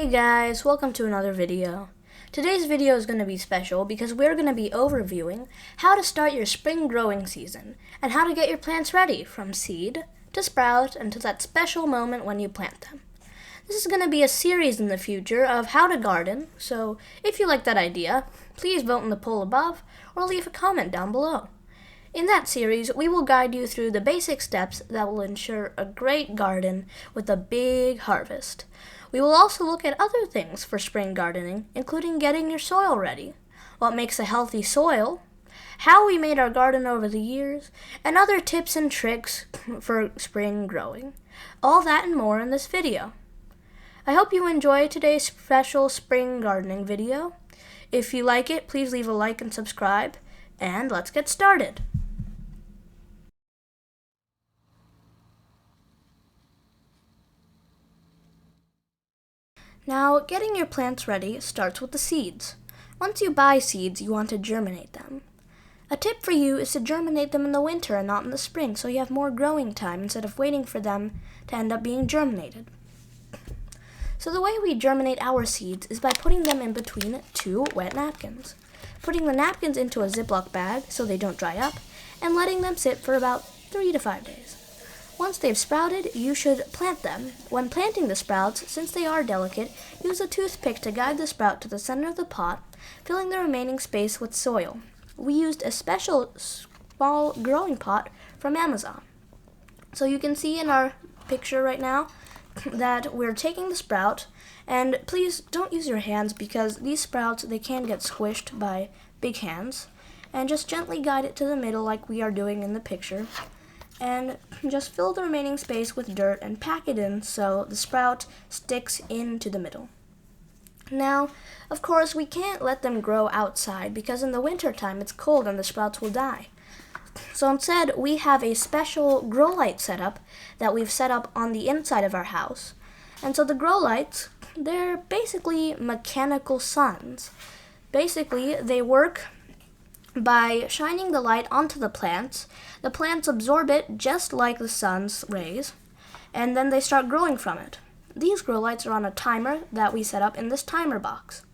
Hey guys, welcome to another video. Today's video is going to be special because we're going to be overviewing how to start your spring growing season and how to get your plants ready from seed to sprout and to that special moment when you plant them. This is going to be a series in the future of how to garden, so if you like that idea, please vote in the poll above or leave a comment down below. In that series, we will guide you through the basic steps that will ensure a great garden with a big harvest. We will also look at other things for spring gardening, including getting your soil ready, what makes a healthy soil, how we made our garden over the years, and other tips and tricks for spring growing. All that and more in this video. I hope you enjoy today's special spring gardening video. If you like it, please leave a like and subscribe, and let's get started. Now, getting your plants ready starts with the seeds. Once you buy seeds, you want to germinate them. A tip for you is to germinate them in the winter and not in the spring, so you have more growing time instead of waiting for them to end up being germinated. So the way we germinate our seeds is by putting them in between two wet napkins. Putting the napkins into a Ziploc bag so they don't dry up, and letting them sit for about 3 to 5 days. Once they've sprouted, you should plant them. When planting the sprouts, since they are delicate, use a toothpick to guide the sprout to the center of the pot, filling the remaining space with soil. We used a special small growing pot from Amazon. So you can see in our picture right now that we're taking the sprout, and please don't use your hands because these sprouts, they can get squished by big hands, and just gently guide it to the middle like we are doing in the picture. And just fill the remaining space with dirt and pack it in so the sprout sticks into the middle. Now, of course, we can't let them grow outside because in the winter time it's cold and the sprouts will die. So instead, we have a special grow light setup that we've set up on the inside of our house. And so the grow lights, they're basically mechanical suns. Basically, they work by shining the light onto the plants. The plants absorb it just like the sun's rays, and then they start growing from it. These grow lights are on a timer that we set up in this timer box.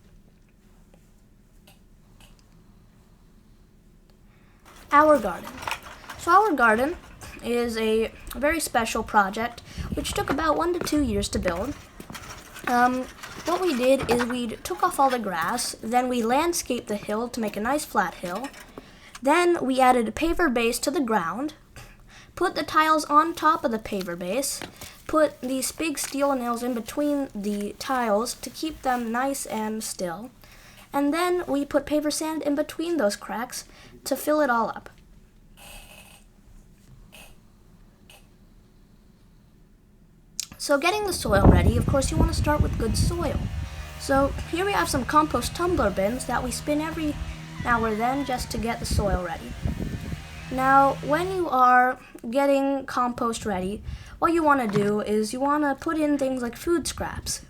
Our garden. So our garden is a very special project which took about 1 to 2 years to build. What we did is we took off all the grass, then we landscaped the hill to make a nice flat hill. Then we added a paver base to the ground, put the tiles on top of the paver base, put these big steel nails in between the tiles to keep them nice and still, and then we put paver sand in between those cracks to fill it all up. So getting the soil ready, of course you want to start with good soil. So here we have some compost tumbler bins that we spin every now or then just to get the soil ready. Now when you are getting compost ready, what you want to do is you want to put in things like food scraps.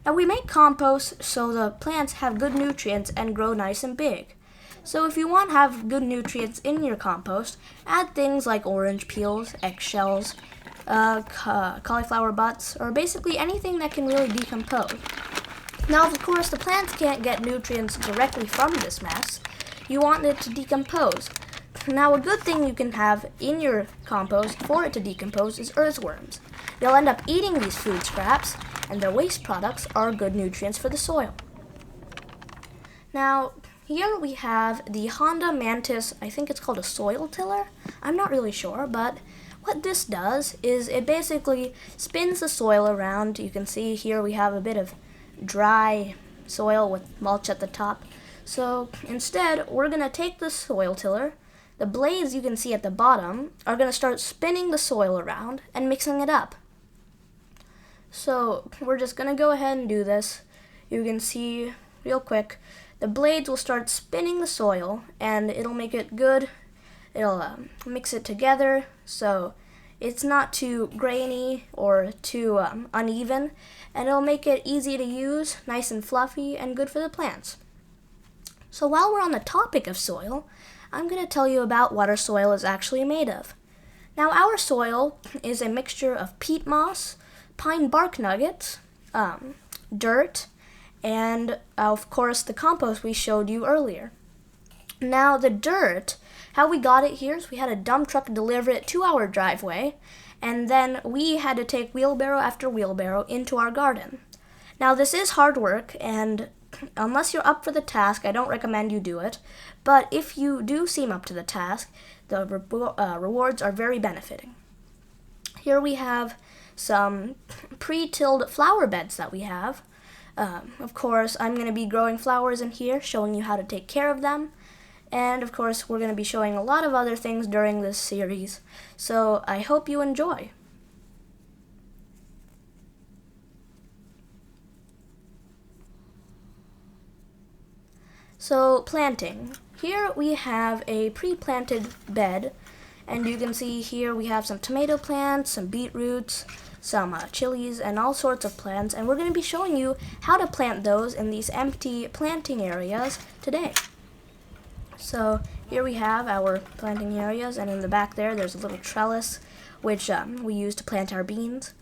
Now we make compost so the plants have good nutrients and grow nice and big. So if you want to have good nutrients in your compost, add things like orange peels, eggshells, cauliflower butts, or basically anything that can really decompose. Now, of course, the plants can't get nutrients directly from this mess. You want it to decompose. Now, a good thing you can have in your compost for it to decompose is earthworms. They'll end up eating these food scraps, and their waste products are good nutrients for the soil. Now, here we have the Honda Mantis, I think it's called a soil tiller. I'm not really sure, but what this does is it basically spins the soil around. You can see here we have a bit of dry soil with mulch at the top. So instead, we're going to take the soil tiller. The blades you can see at the bottom are going to start spinning the soil around and mixing it up. So we're just going to go ahead and do this. You can see real quick, the blades will start spinning the soil and it'll make it good. It'll mix it together so it's not too grainy or too uneven, and it'll make it easy to use, nice and fluffy, and good for the plants. So while we're on the topic of soil, I'm going to tell you about what our soil is actually made of. Now our soil is a mixture of peat moss, pine bark nuggets, dirt, and of course the compost we showed you earlier. Now the dirt, how we got it here is we had a dump truck deliver it to our driveway, and then we had to take wheelbarrow after wheelbarrow into our garden. Now this is hard work, and unless you're up for the task, I don't recommend you do it, but if you do seem up to the task, the rewards are very benefiting. Here we have some pre-tilled flower beds that we have. Of course, I'm going to be growing flowers in here, showing you how to take care of them. And of course, we're going to be showing a lot of other things during this series. So I hope you enjoy. So planting. Here we have a pre-planted bed. And you can see here we have some tomato plants, some beetroots, some chilies, and all sorts of plants. And we're going to be showing you how to plant those in these empty planting areas today. So here we have our planting areas, and in the back there's a little trellis which we use to plant our beans.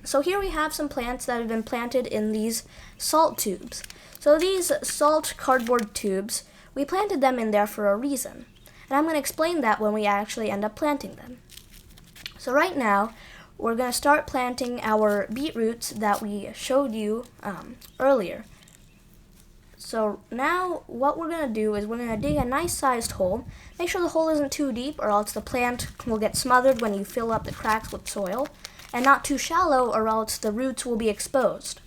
So here we have some plants that have been planted in these salt tubes. So these salt cardboard tubes, we planted them in there for a reason. And I'm going to explain that when we actually end up planting them. So right now, we're going to start planting our beetroots that we showed you earlier. So now what we're going to do is we're going to dig a nice sized hole. Make sure the hole isn't too deep, or else the plant will get smothered when you fill up the cracks with soil. And not too shallow, or else the roots will be exposed.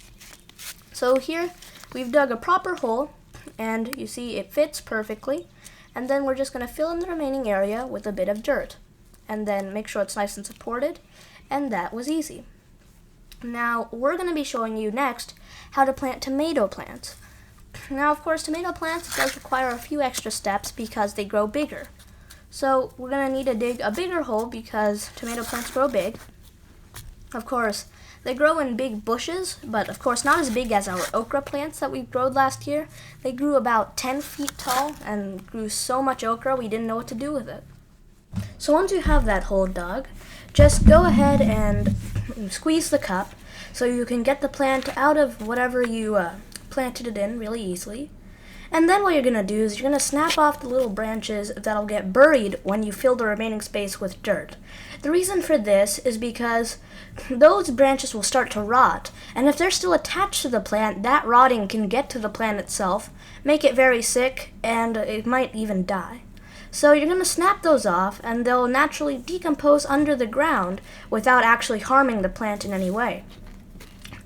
So here we've dug a proper hole, and you see it fits perfectly. And then we're just going to fill in the remaining area with a bit of dirt. And then make sure it's nice and supported. And that was easy. Now we're going to be showing you next how to plant tomato plants. Now of course tomato plants does require a few extra steps because they grow bigger. So we're going to need to dig a bigger hole because tomato plants grow big. Of course, they grow in big bushes, but of course not as big as our okra plants that we growed last year. They grew about 10 feet tall and grew so much okra we didn't know what to do with it. So once you have that hole dug, just go ahead and squeeze the cup so you can get the plant out of whatever you planted it in really easily. And then what you're going to do is you're going to snap off the little branches that'll get buried when you fill the remaining space with dirt. The reason for this is because those branches will start to rot, and if they're still attached to the plant, that rotting can get to the plant itself, make it very sick, and it might even die. So you're going to snap those off, and they'll naturally decompose under the ground without actually harming the plant in any way.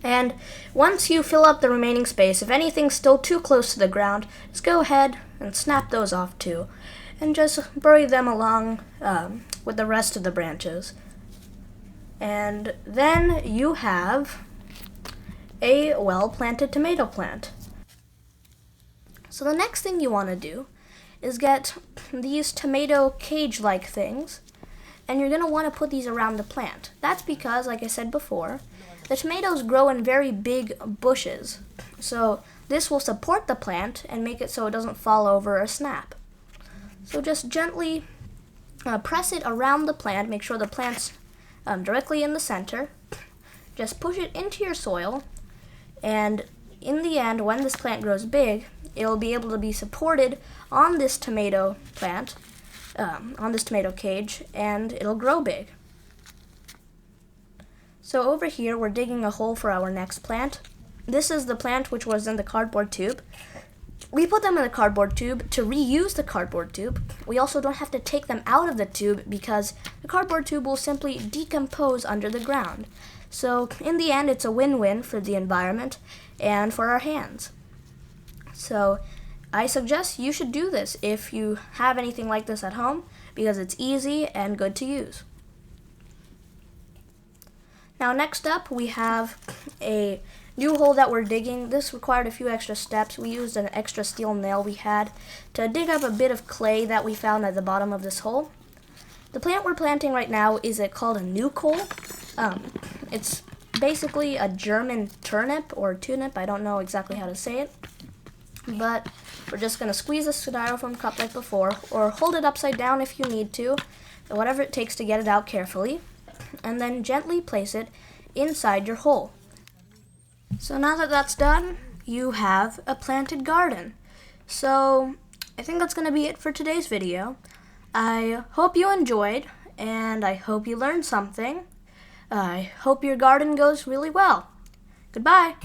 And once you fill up the remaining space, if anything's still too close to the ground, just go ahead and snap those off too, and just bury them along with the rest of the branches. And then you have a well-planted tomato plant. So the next thing you want to do is get these tomato cage-like things, and you're going to want to put these around the plant. That's because, like I said before, the tomatoes grow in very big bushes. So this will support the plant and make it so it doesn't fall over or snap. So just gently press it around the plant, make sure the plant's directly in the center. Just push it into your soil, and in the end, when this plant grows big, it'll be able to be supported on this tomato plant, on this tomato cage, and it'll grow big. So over here, we're digging a hole for our next plant. This is the plant which was in the cardboard tube. We put them in the cardboard tube to reuse the cardboard tube. We also don't have to take them out of the tube because the cardboard tube will simply decompose under the ground. So in the end, it's a win-win for the environment and for our hands. So I suggest you should do this if you have anything like this at home because it's easy and good to use. Now next up, we have a new hole that we're digging. This required a few extra steps. We used an extra steel nail we had to dig up a bit of clay that we found at the bottom of this hole. The plant we're planting right now is called a nucole. It's basically a German turnip or tunip. I don't know exactly how to say it. But we're just going to squeeze the styrofoam cup like before, or hold it upside down if you need to, whatever it takes to get it out carefully, and then gently place it inside your hole. So now that that's done, you have a planted garden. So I think that's going to be it for today's video. I hope you enjoyed, and I hope you learned something. I hope your garden goes really well. Goodbye.